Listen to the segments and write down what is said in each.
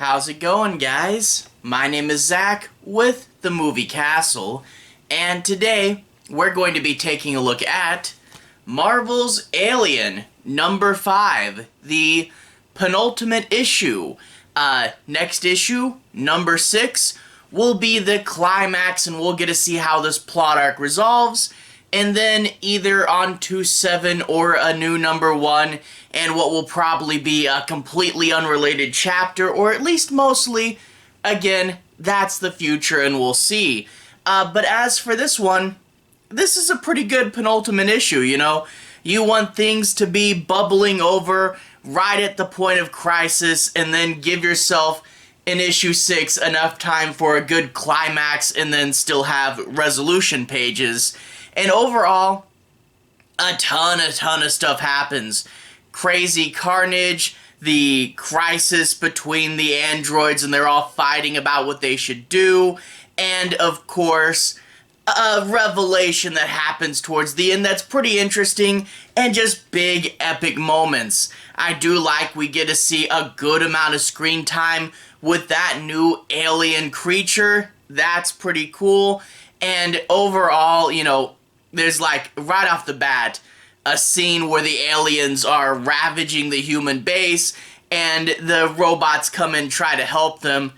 How's it going, guys? My name is Zach with the Movie Castle, and today we're going to be taking a look at Marvel's Alien number 5, the penultimate issue. Next issue, number 6, will be the climax, and we'll get to see how this plot arc resolves, and then either on to 7 or a new number 1, and what will probably be a completely unrelated chapter, or at least mostly. Again, that's the future, and we'll see. But as for this one, this is a pretty good penultimate issue, you know? You want things to be bubbling over right at the point of crisis, and then give yourself in issue 6 enough time for a good climax, and then still have resolution pages. And overall, a ton of stuff happens. Crazy carnage, the crisis between the androids, and they're all fighting about what they should do, and of course, a revelation that happens towards the end that's pretty interesting, and just big epic moments. I do like we get to see a good amount of screen time with that new alien creature. That's pretty cool. And overall, you know, there's like, right off the bat, a scene where the aliens are ravaging the human base, and the robots come and try to help them.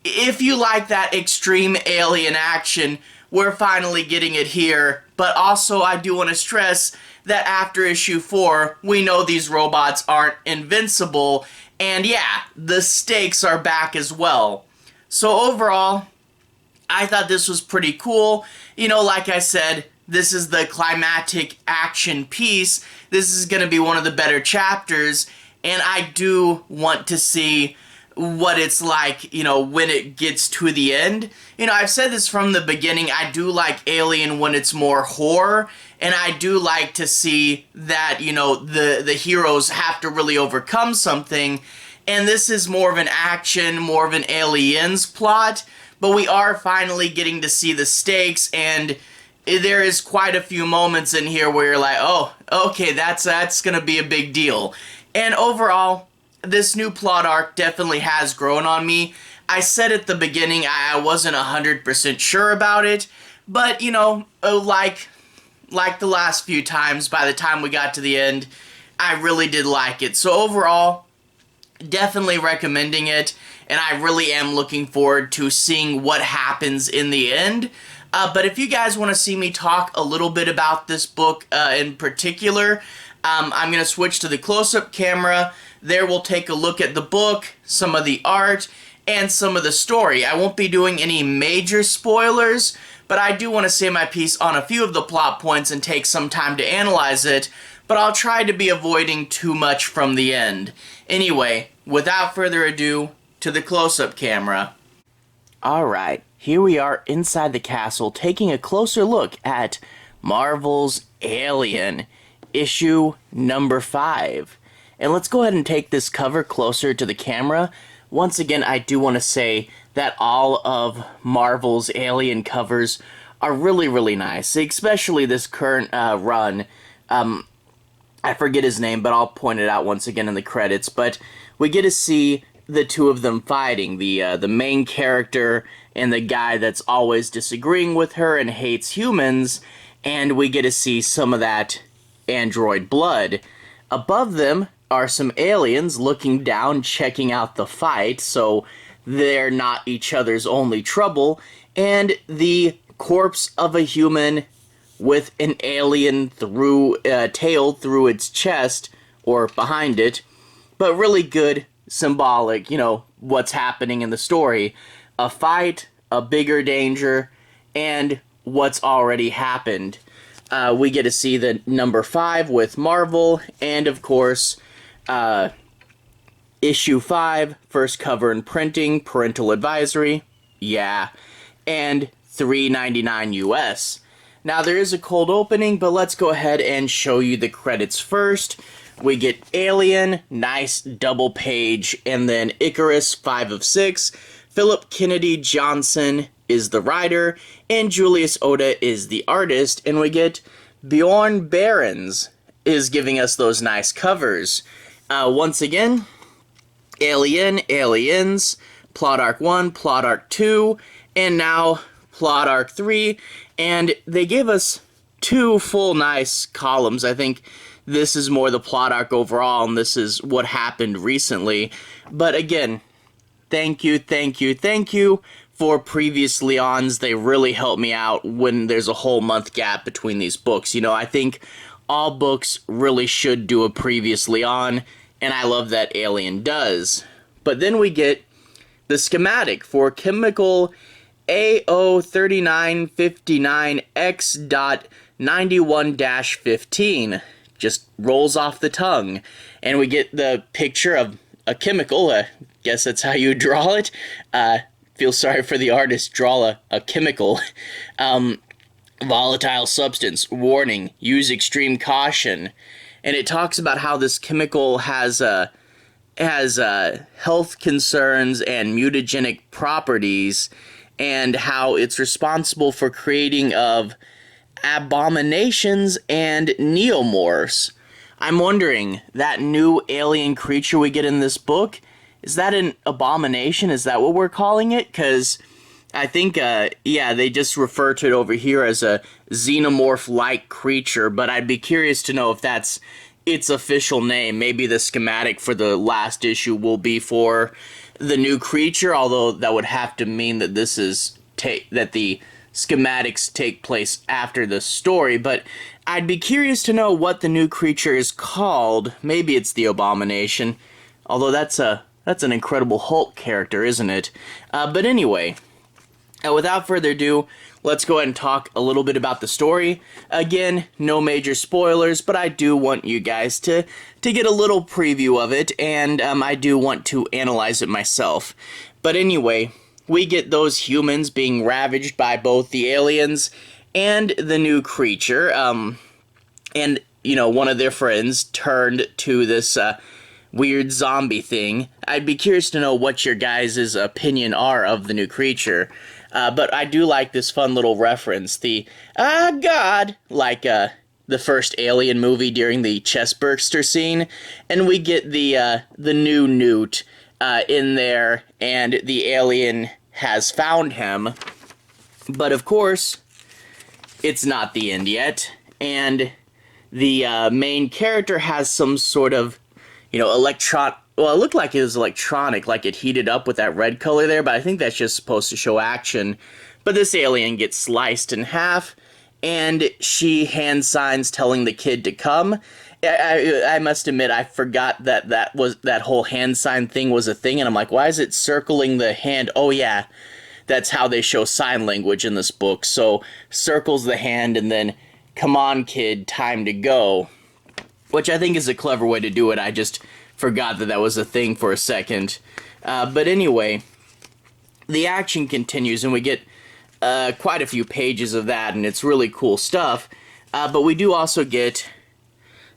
If you like that extreme alien action, we're finally getting it here. But also, I do want to stress that after issue 4, we know these robots aren't invincible, and yeah, the stakes are back as well. So overall, I thought this was pretty cool. You know, like I said, this is the climactic action piece. This is going to be one of the better chapters, and I do want to see what it's like, you know, when it gets to the end. You know, I've said this from the beginning, I do like Alien when it's more horror, and I do like to see that, you know, the heroes have to really overcome something, and this is more of an action, more of an Aliens plot, but we are finally getting to see the stakes, and there is quite a few moments in here where you're like, oh, okay, that's gonna be a big deal. And overall, this new plot arc definitely has grown on me. I said at the beginning I wasn't 100% sure about it, but, you know, like the last few times, by the time we got to the end, I really did like it. So overall, definitely recommending it, and I really am looking forward to seeing what happens in the end. But if you guys want to see me talk a little bit about this book in particular, I'm going to switch to the close-up camera. There we'll take a look at the book, some of the art, and some of the story. I won't be doing any major spoilers, but I do want to say my piece on a few of the plot points and take some time to analyze it, but I'll try to be avoiding too much from the end. Anyway, without further ado, to the close-up camera. Alright, here we are inside the castle taking a closer look at Marvel's Alien, issue number 5. And let's go ahead and take this cover closer to the camera. Once again, I do want to say that all of Marvel's Alien covers are really nice, especially this current run. I forget his name, but I'll point it out once again in the credits. But we get to see the two of them fighting, the main character and the guy that's always disagreeing with her and hates humans, and we get to see some of that android blood. Above them are some aliens looking down, checking out the fight, so they're not each other's only trouble, and the corpse of a human with an alien tail through its chest, or behind it, but really good symbolic, you know, what's happening in the story. A fight, a bigger danger, and what's already happened. We get to see the number 5 with Marvel, and of course, issue 5, first cover and printing, parental advisory, yeah, and $3.99 US. Now there is a cold opening, but let's go ahead and show you the credits first. We get Alien, nice double page, and then Icarus, 5 of 6. Phillip Kennedy Johnson is the writer, and Julius Ohta is the artist, and we get Bjorn Behrens is giving us those nice covers. Once again, Alien, Aliens, Plot Arc 1, Plot Arc 2, and now Plot Arc 3, and they gave us 2 full nice columns. I think this is more the plot arc overall, and this is what happened recently. But again, thank you for previously ons. They really help me out when there's a whole month gap between these books. You know, I think all books really should do a previously on, and I love that Alien does. But then we get the schematic for chemical AO3959X.91-15. Just rolls off the tongue. And we get the picture of a chemical. I guess that's how you draw it. Feel sorry for the artist. Draw a chemical. Volatile substance. Warning. Use extreme caution. And it talks about how this chemical has health concerns and mutagenic properties, and how it's responsible for creating of abominations and neomorphs. I'm wondering, that new alien creature we get in this book, is that an abomination? Is that what we're calling it? Because I think, they just refer to it over here as a xenomorph-like creature, but I'd be curious to know if that's its official name. Maybe the schematic for the last issue will be for the new creature, although that would have to mean that this is that the schematics take place after the story. But I'd be curious to know what the new creature is called. Maybe it's the Abomination, although that's an Incredible Hulk character, isn't it? But anyway, without further ado, let's go ahead and talk a little bit about the story. Again, no major spoilers, but I do want you guys to get a little preview of it, and I do want to analyze it myself. But anyway, we get those humans being ravaged by both the aliens and the new creature, and, you know, one of their friends turned to this weird zombie thing. I'd be curious to know what your guys' opinion are of the new creature. But I do like this fun little reference, the, God, like, the first Alien movie during the chestburster scene, and we get the new Newt, in there, and the alien has found him, but of course, it's not the end yet, and the, main character has some sort of, you know, well, it looked like it was electronic, like it heated up with that red color there, but I think that's just supposed to show action. But this alien gets sliced in half, and she hand signs telling the kid to come. I must admit, I forgot that whole hand sign thing was a thing, and I'm like, why is it circling the hand? Oh yeah, that's how they show sign language in this book. So, circles the hand, and then, come on kid, time to go. Which I think is a clever way to do it. I just forgot that was a thing for a second. But anyway, the action continues, and we get quite a few pages of that, and it's really cool stuff. But we do also get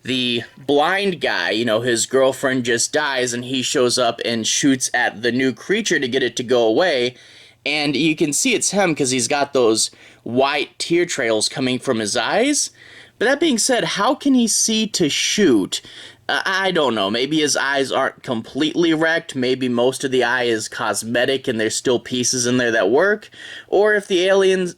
the blind guy. You know, his girlfriend just dies, and he shows up and shoots at the new creature to get it to go away. And you can see it's him because he's got those white tear trails coming from his eyes. But that being said, how can he see to shoot? I don't know. Maybe his eyes aren't completely wrecked. Maybe most of the eye is cosmetic and there's still pieces in there that work. Or if the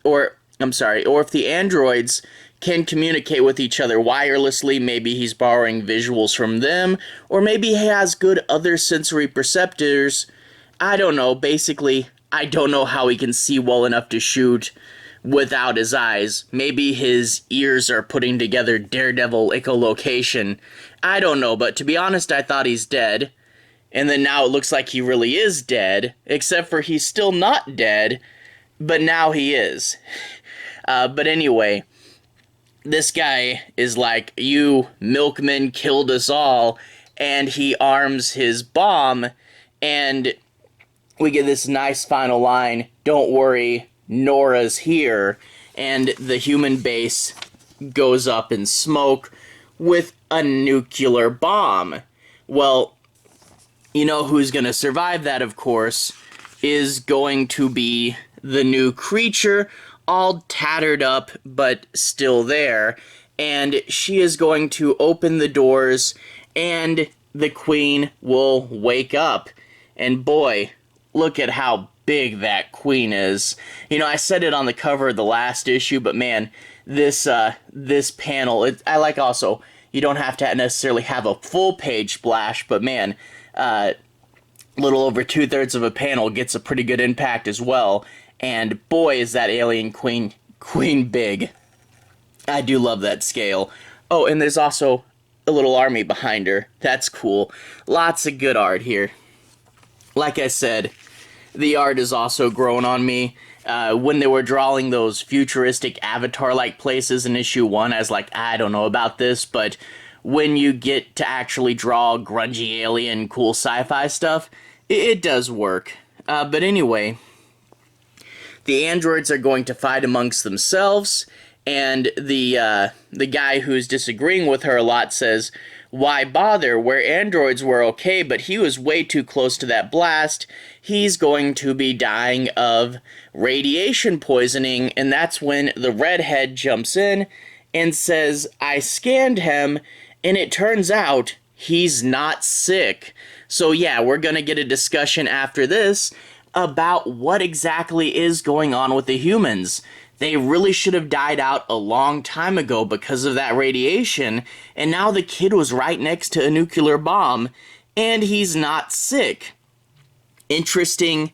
or if the androids can communicate with each other wirelessly, maybe he's borrowing visuals from them. Or maybe he has good other sensory perceptors. I don't know. Basically, I don't know how he can see well enough to shoot without his eyes. Maybe his ears are putting together Daredevil echolocation. I don't know, but to be honest, I thought he's dead. And then now it looks like he really is dead, except for he's still not dead, but now he is. But anyway, this guy is like, you milkmen killed us all, and he arms his bomb, and we get this nice final line, don't worry, Nora's here, and the human base goes up in smoke with a nuclear bomb. Well, you know who's going to survive that, of course, is going to be the new creature, all tattered up, but still there, and she is going to open the doors and the queen will wake up. And boy, look at how big that queen is. You know, I said it on the cover of the last issue, but man, this panel, I like also, you don't have to necessarily have a full page splash, but man, little over 2/3 of a panel gets a pretty good impact as well. And boy, is that alien queen big. I do love that scale. Oh, and there's also a little army behind her. That's cool. Lots of good art here. Like I said, the art is also growing on me. When they were drawing those futuristic Avatar-like places in issue 1, I was like, I don't know about this, but when you get to actually draw grungy alien cool sci-fi stuff, it does work. But anyway, the androids are going to fight amongst themselves, and the guy who's disagreeing with her a lot says, why bother? Where androids were okay, but he was way too close to that blast. He's going to be dying of radiation poisoning. And that's when the redhead jumps in and says, I scanned him, and it turns out he's not sick. So yeah, we're going to get a discussion after this about what exactly is going on with the humans. They really should have died out a long time ago because of that radiation, and now the kid was right next to a nuclear bomb, and he's not sick. Interesting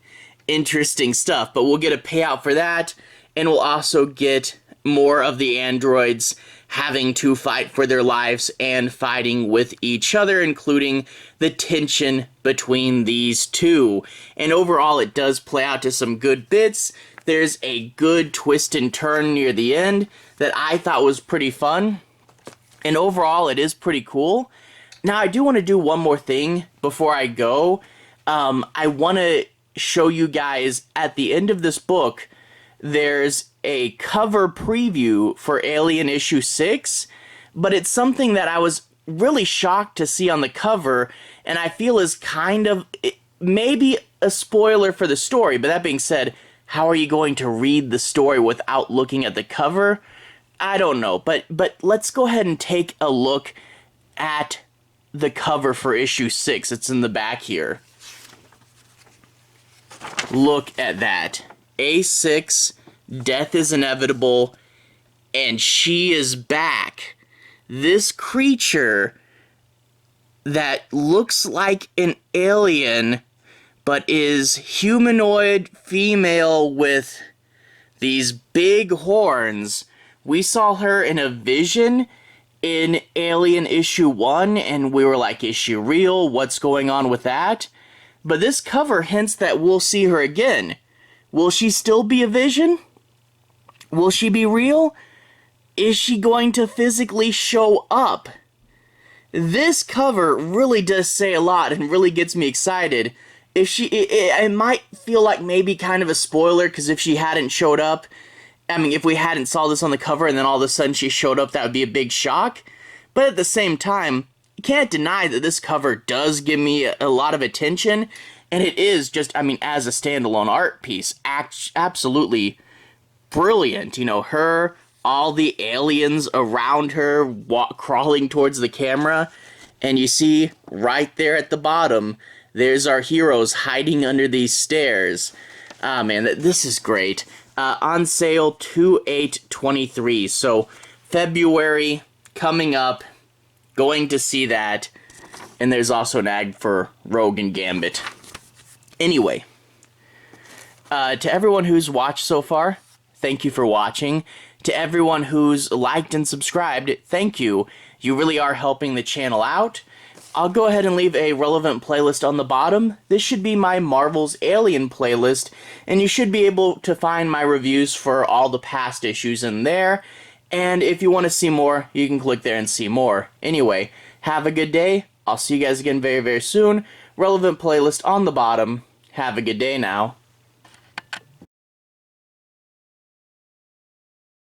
stuff, but we'll get a payout for that, and we'll also get more of the androids having to fight for their lives and fighting with each other, including the tension between these two. And overall, it does play out to some good bits. There's a good twist and turn near the end that I thought was pretty fun. And overall, it is pretty cool. Now, I do want to do one more thing before I go. I want to show you guys at the end of this book, there's a cover preview for Alien issue 6, but it's something that I was really shocked to see on the cover, and I feel is kind of maybe a spoiler for the story. But that being said, how are you going to read the story without looking at the cover? I don't know, but let's go ahead and take a look at the cover for issue 6. It's in the back here. Look at that. A6, death is inevitable, and she is back. This creature that looks like an alien, but is humanoid female with these big horns. We saw her in a vision in Alien issue 1, and we were like, is she real? What's going on with that? But this cover hints that we'll see her again. Will she still be a vision? Will she be real? Is she going to physically show up? This cover really does say a lot and really gets me excited. If she, it might feel like maybe kind of a spoiler, because if she hadn't showed up, I mean, if we hadn't saw this on the cover and then all of a sudden she showed up, that would be a big shock. But at the same time, you can't deny that this cover does give me a lot of attention, and it is just, I mean, as a standalone art piece, absolutely brilliant. You know, her, all the aliens around her crawling towards the camera, and you see right there at the bottom, there's our heroes hiding under these stairs. Ah, man, this is great. On sale 2/8/23, so February coming up, going to see that, and there's also an ad for Rogue and Gambit. Anyway, to everyone who's watched so far, thank you for watching. To everyone who's liked and subscribed, thank you. You really are helping the channel out. I'll go ahead and leave a relevant playlist on the bottom. This should be my Marvel's Alien playlist, and you should be able to find my reviews for all the past issues in there. And if you want to see more, you can click there and see more. Anyway, have a good day. I'll see you guys again very, very soon. Relevant playlist on the bottom. Have a good day now.